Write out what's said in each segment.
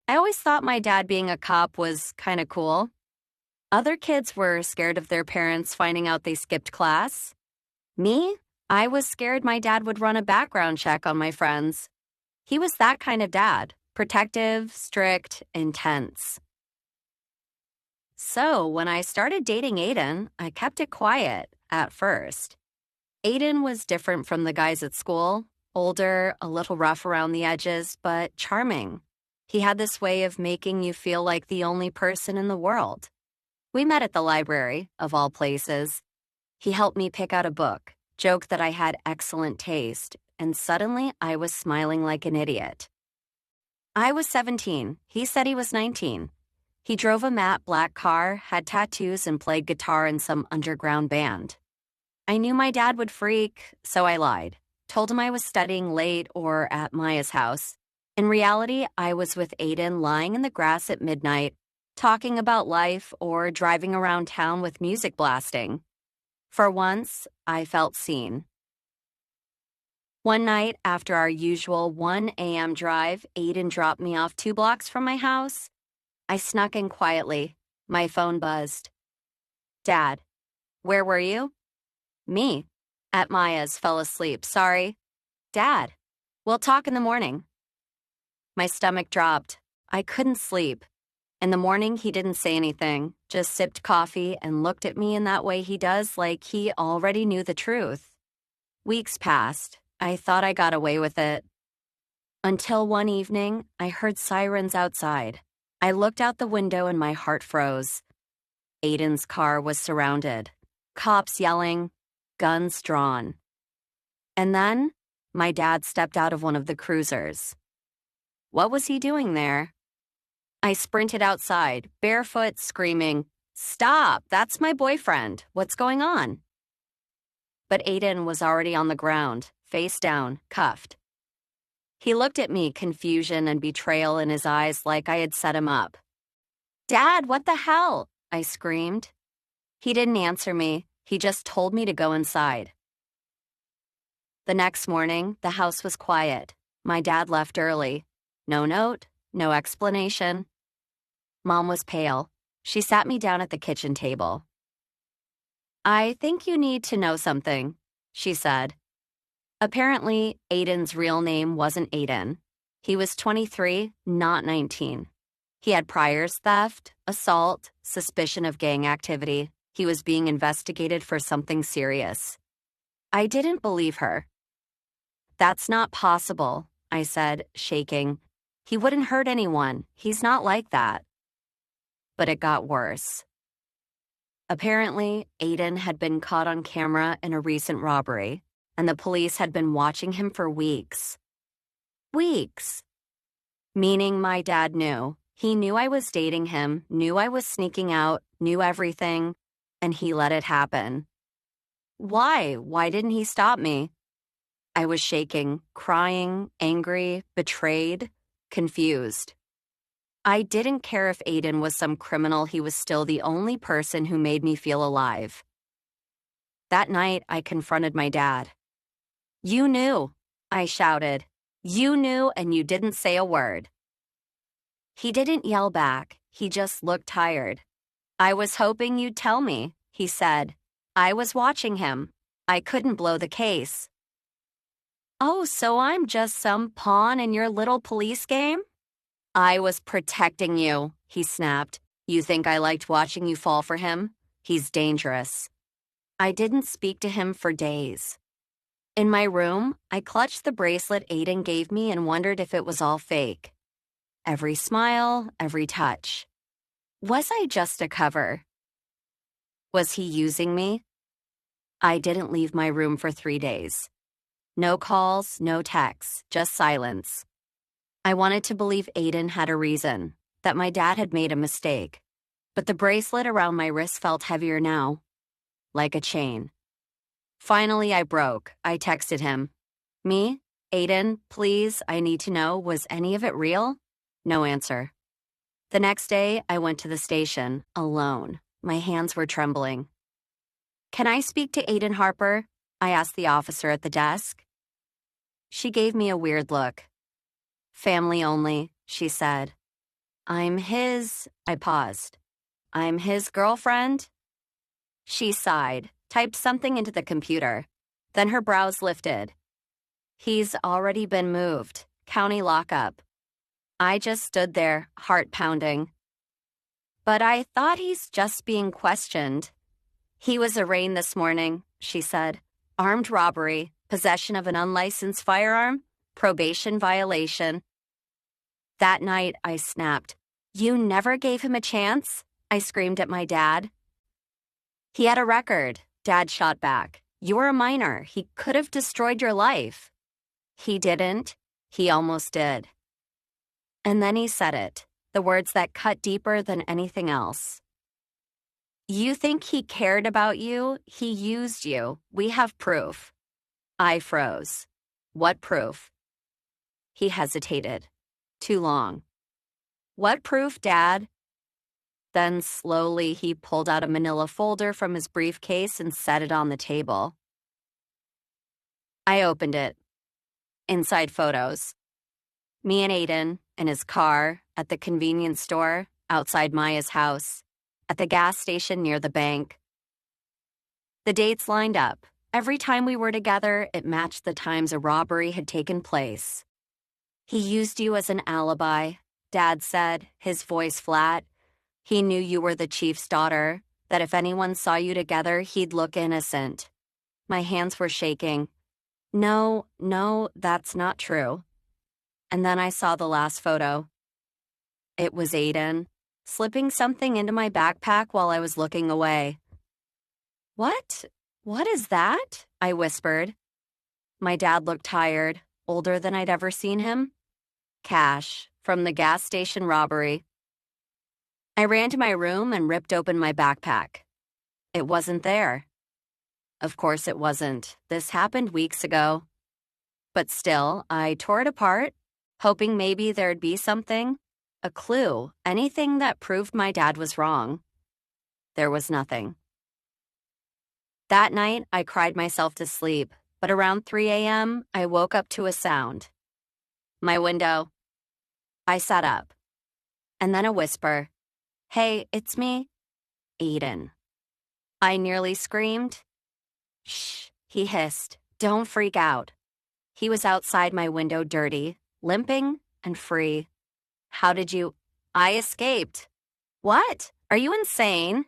I always thought my dad being a cop was kind of cool. Other kids were scared of their parents finding out they skipped class. Me? I was scared my dad would run a background check on my friends. He was that kind of dad, protective, strict, intense. So when I started dating Aiden, I kept it quiet at first. Aiden was different from the guys at school, older, a little rough around the edges, but charming. He had this way of making you feel like the only person in the world. We met at the library, of all places. He helped me pick out a book, joked that I had excellent taste, and suddenly I was smiling like an idiot. I was 17. He said he was 19. He drove a matte black car, had tattoos, and played guitar in some underground band. I knew my dad would freak, so I lied. Told him I was studying late or at Maya's house. In reality, I was with Aiden lying in the grass at midnight, talking about life or driving around town with music blasting. For once, I felt seen. One night, after our usual 1 a.m. drive, Aiden dropped me off 2 blocks from my house. I snuck in quietly. My phone buzzed. Dad, where were you? Me. At Maya's, fell asleep. Sorry. Dad, we'll talk in the morning. My stomach dropped. I couldn't sleep. In the morning, he didn't say anything, just sipped coffee and looked at me in that way he does, like he already knew the truth. Weeks passed. I thought I got away with it. Until one evening, I heard sirens outside. I looked out the window and my heart froze. Aiden's car was surrounded. Cops yelling, guns drawn. And then, my dad stepped out of one of the cruisers. What was he doing there? I sprinted outside, barefoot, screaming, "Stop! That's my boyfriend. What's going on?" But Aiden was already on the ground, face down, cuffed. He looked at me, confusion and betrayal in his eyes like I had set him up. "Dad, what the hell?" I screamed. He didn't answer me. He just told me to go inside. The next morning, the house was quiet. My dad left early. No note, no explanation. Mom was pale. She sat me down at the kitchen table. "I think you need to know something," she said. Apparently, Aiden's real name wasn't Aiden. He was 23, not 19. He had priors: theft, assault, suspicion of gang activity. He was being investigated for something serious. I didn't believe her. "That's not possible," I said, shaking. "He wouldn't hurt anyone. He's not like that." But it got worse. Apparently, Aiden had been caught on camera in a recent robbery, and the police had been watching him for weeks. Weeks. Meaning my dad knew. He knew I was dating him, knew I was sneaking out, knew everything, and he let it happen. Why? Why didn't he stop me? I was shaking, crying, angry, betrayed, confused. I didn't care if Aiden was some criminal. He was still the only person who made me feel alive. That night, I confronted my dad. "You knew," I shouted. "You knew and you didn't say a word." He didn't yell back. He just looked tired. "I was hoping you'd tell me," he said. "I was watching him. I couldn't blow the case." "Oh, so I'm just some pawn in your little police game?" "I was protecting you," he snapped. "You think I liked watching you fall for him? He's dangerous." I didn't speak to him for days. In my room, I clutched the bracelet Aiden gave me and wondered if it was all fake. Every smile, every touch. Was I just a cover? Was he using me? I didn't leave my room for 3 days. No calls, no texts, just silence. I wanted to believe Aiden had a reason, that my dad had made a mistake. But the bracelet around my wrist felt heavier now, like a chain. Finally, I broke. I texted him. "Me? Aiden, please, I need to know, was any of it real?" No answer. The next day, I went to the station, alone. My hands were trembling. "Can I speak to Aiden Harper?" I asked the officer at the desk. She gave me a weird look. "Family only," she said. I paused. I'm his girlfriend? She sighed, typed something into the computer. Then her brows lifted. He's already been moved. County lockup. I just stood there, heart pounding. But I thought he's just being questioned. He was arraigned this morning, she said. Armed robbery, possession of an unlicensed firearm, probation violation. That night, I snapped. You never gave him a chance? I screamed at my dad. He had a record, Dad shot back. You were a minor. He could have destroyed your life. He didn't. He almost did. And then he said it, the words that cut deeper than anything else. You think he cared about you? He used you. We have proof. I froze. What proof? He hesitated. Too long. What proof, Dad? Then slowly he pulled out a manila folder from his briefcase and set it on the table. I opened it. Inside photos. Me and Aiden, in his car, at the convenience store, outside Maya's house, at the gas station near the bank. The dates lined up. Every time we were together, it matched the times a robbery had taken place. He used you as an alibi, Dad said, his voice flat. He knew you were the chief's daughter, that if anyone saw you together, he'd look innocent. My hands were shaking. No, that's not true. And then I saw the last photo. It was Aiden, slipping something into my backpack while I was looking away. What? What is that? I whispered. My dad looked tired, older than I'd ever seen him. Cash, from the gas station robbery. I ran to my room and ripped open my backpack. It wasn't there. Of course it wasn't. This happened weeks ago. But still, I tore it apart, hoping maybe there'd be something, a clue, anything that proved my dad was wrong. There was nothing. That night, I cried myself to sleep, but around 3 a.m., I woke up to a sound. My window. I sat up. And then a whisper. Hey, it's me, Aiden. I nearly screamed. Shh, he hissed. Don't freak out. He was outside my window dirty, limping and free. How did you? I escaped. What? Are you insane?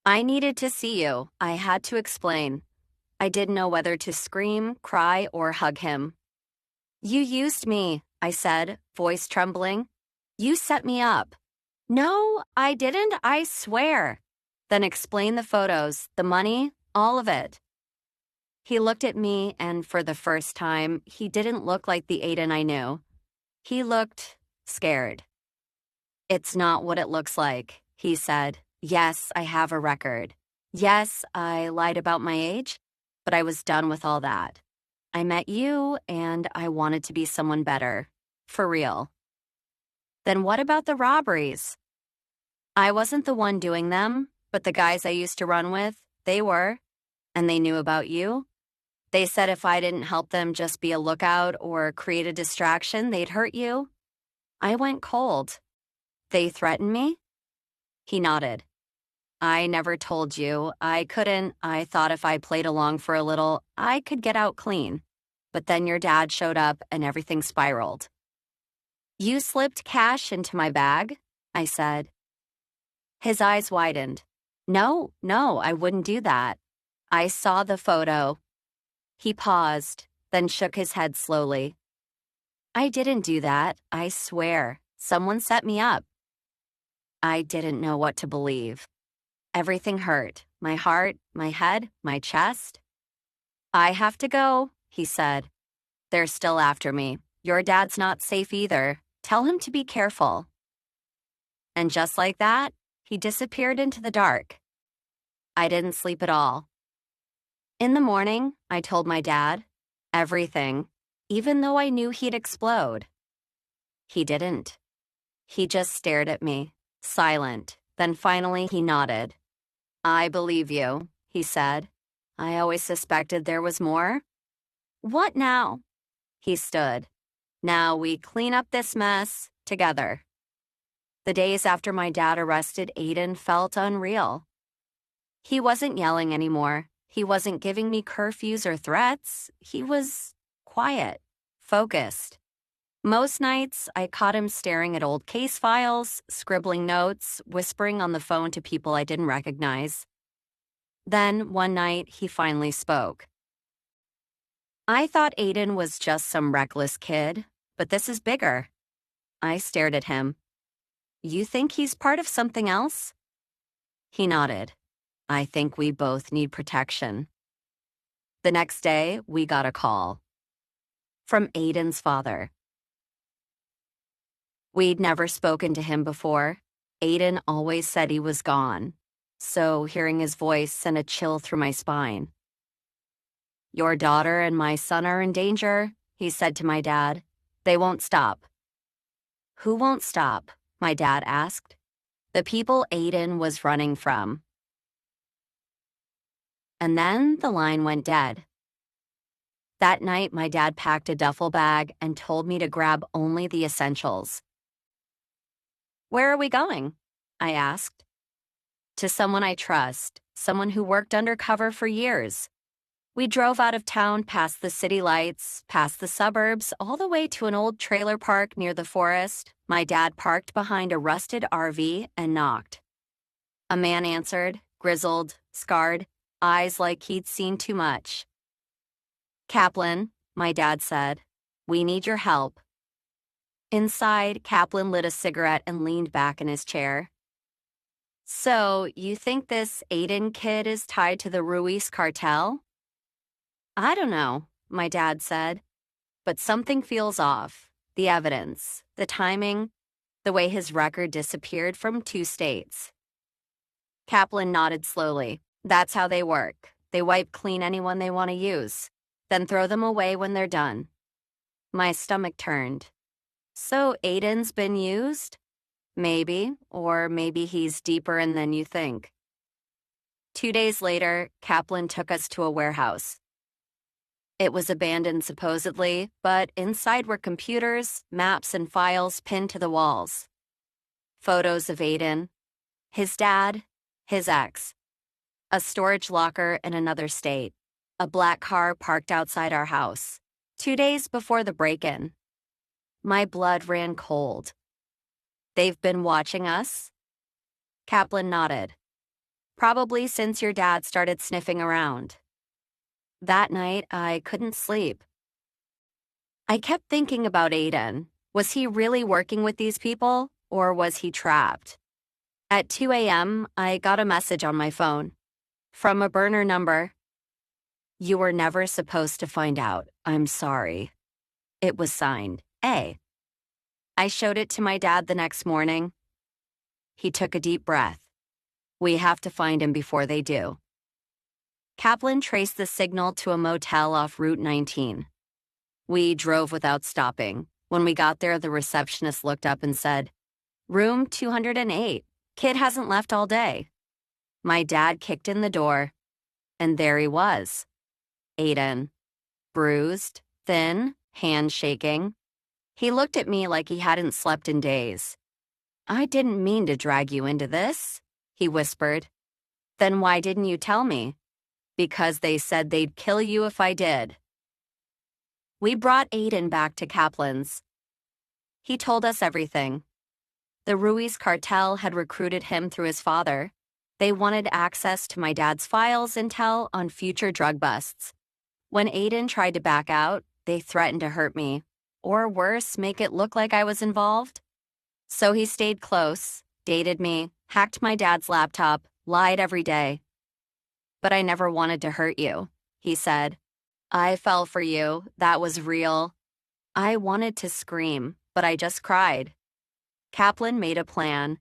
I needed to see you. I had to explain. I didn't know whether to scream, cry, or hug him. You used me, I said, voice trembling. You set me up. No, I didn't, I swear. Then explain the photos, the money, all of it. He looked at me, and for the first time, he didn't look like the Aiden I knew. He looked scared. It's not what it looks like, he said. Yes, I have a record. Yes, I lied about my age, but I was done with all that. I met you, and I wanted to be someone better. For real. Then what about the robberies? I wasn't the one doing them, but the guys I used to run with, they were. And they knew about you. They said if I didn't help them just be a lookout or create a distraction, they'd hurt you. I went cold. They threatened me? He nodded. I never told you. I couldn't. I thought if I played along for a little, I could get out clean. But then your dad showed up and everything spiraled. You slipped cash into my bag? I said. His eyes widened. No, I wouldn't do that. I saw the photo. He paused, then shook his head slowly. I didn't do that, I swear. Someone set me up. I didn't know what to believe. Everything hurt. My heart, my head, my chest. I have to go, he said. They're still after me. Your dad's not safe either. Tell him to be careful. And just like that, he disappeared into the dark. I didn't sleep at all. In the morning, I told my dad everything, even though I knew he'd explode. He didn't. He just stared at me, silent. Then finally he nodded. I believe you, he said. I always suspected there was more. What now? He stood. Now we clean up this mess together. The days after my dad arrested Aiden felt unreal. He wasn't yelling anymore. He wasn't giving me curfews or threats. He was quiet, focused. Most nights, I caught him staring at old case files, scribbling notes, whispering on the phone to people I didn't recognize. Then, one night, he finally spoke. I thought Aiden was just some reckless kid, but this is bigger. I stared at him. You think he's part of something else? He nodded. I think we both need protection. The next day, we got a call. From Aiden's father. We'd never spoken to him before. Aiden always said he was gone, so hearing his voice sent a chill through my spine. Your daughter and my son are in danger, he said to my dad. They won't stop. Who won't stop? My dad asked. The people Aiden was running from. And then the line went dead. That night, my dad packed a duffel bag and told me to grab only the essentials. Where are we going? I asked. To someone I trust, someone who worked undercover for years. We drove out of town past the city lights, past the suburbs, all the way to an old trailer park near the forest. My dad parked behind a rusted RV and knocked. A man answered, grizzled, scarred, eyes like he'd seen too much. Kaplan, my dad said, we need your help. Inside, Kaplan lit a cigarette and leaned back in his chair. So, you think this Aiden kid is tied to the Ruiz cartel? I don't know, my dad said, but something feels off. The evidence, the timing, the way his record disappeared from 2 states. Kaplan nodded slowly. That's how they work. They wipe clean anyone they want to use, then throw them away when they're done. My stomach turned. So Aiden's been used? Maybe, or maybe he's deeper in than you think. 2 days later, Kaplan took us to a warehouse. It was abandoned supposedly, but inside were computers, maps, and files pinned to the walls. Photos of Aiden, his dad, his ex, a storage locker in another state, a black car parked outside our house. 2 days before the break-in. My blood ran cold. They've been watching us? Kaplan nodded. Probably since your dad started sniffing around. That night, I couldn't sleep. I kept thinking about Aiden. Was he really working with these people, or was he trapped? At 2 a.m., I got a message on my phone. From a burner number. You were never supposed to find out. I'm sorry. It was signed A. I showed it to my dad the next morning. He took a deep breath. We have to find him before they do. Kaplan traced the signal to a motel off Route 19. We drove without stopping. When we got there, the receptionist looked up and said, Room 208. Kid hasn't left all day. My dad kicked in the door, and there he was. Aiden. Bruised, thin, hand shaking. He looked at me like he hadn't slept in days. I didn't mean to drag you into this, he whispered. Then why didn't you tell me? Because they said they'd kill you if I did. We brought Aiden back to Kaplan's. He told us everything. The Ruiz cartel had recruited him through his father. They wanted access to my dad's files intel on future drug busts. When Aiden tried to back out, they threatened to hurt me, or worse, make it look like I was involved. So he stayed close, dated me, hacked my dad's laptop, lied every day. But I never wanted to hurt you, he said. I fell for you. That was real. I wanted to scream, but I just cried. Kaplan made a plan.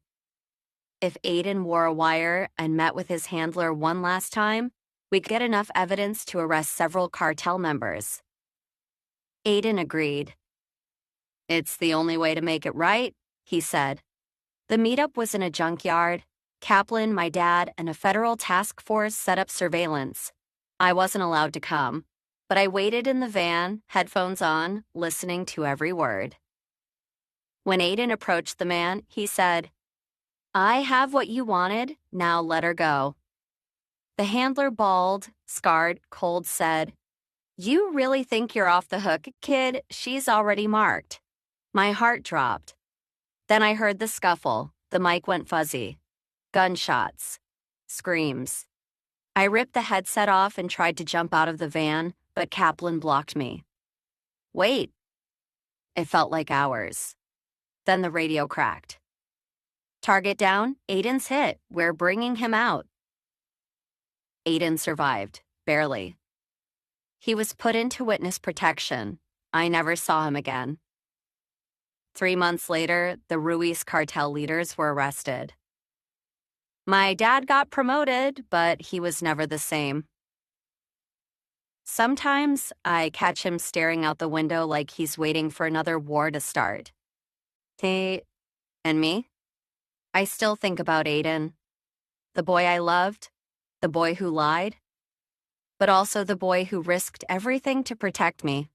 If Aiden wore a wire and met with his handler one last time, we'd get enough evidence to arrest several cartel members. Aiden agreed. It's the only way to make it right, he said. The meetup was in a junkyard. Kaplan, my dad, and a federal task force set up surveillance. I wasn't allowed to come, but I waited in the van, headphones on, listening to every word. When Aiden approached the man, he said, I have what you wanted, now let her go. The handler, bald, scarred, cold, said, You really think you're off the hook, kid? She's already marked. My heart dropped. Then I heard the scuffle. The mic went fuzzy. Gunshots. Screams. I ripped the headset off and tried to jump out of the van, but Kaplan blocked me. Wait. It felt like hours. Then the radio cracked. Target down, Aiden's hit. We're bringing him out. Aiden survived, barely. He was put into witness protection. I never saw him again. 3 months later, the Ruiz cartel leaders were arrested. My dad got promoted, but he was never the same. Sometimes I catch him staring out the window like he's waiting for another war to start. He and me? I still think about Aiden, the boy I loved, the boy who lied, but also the boy who risked everything to protect me.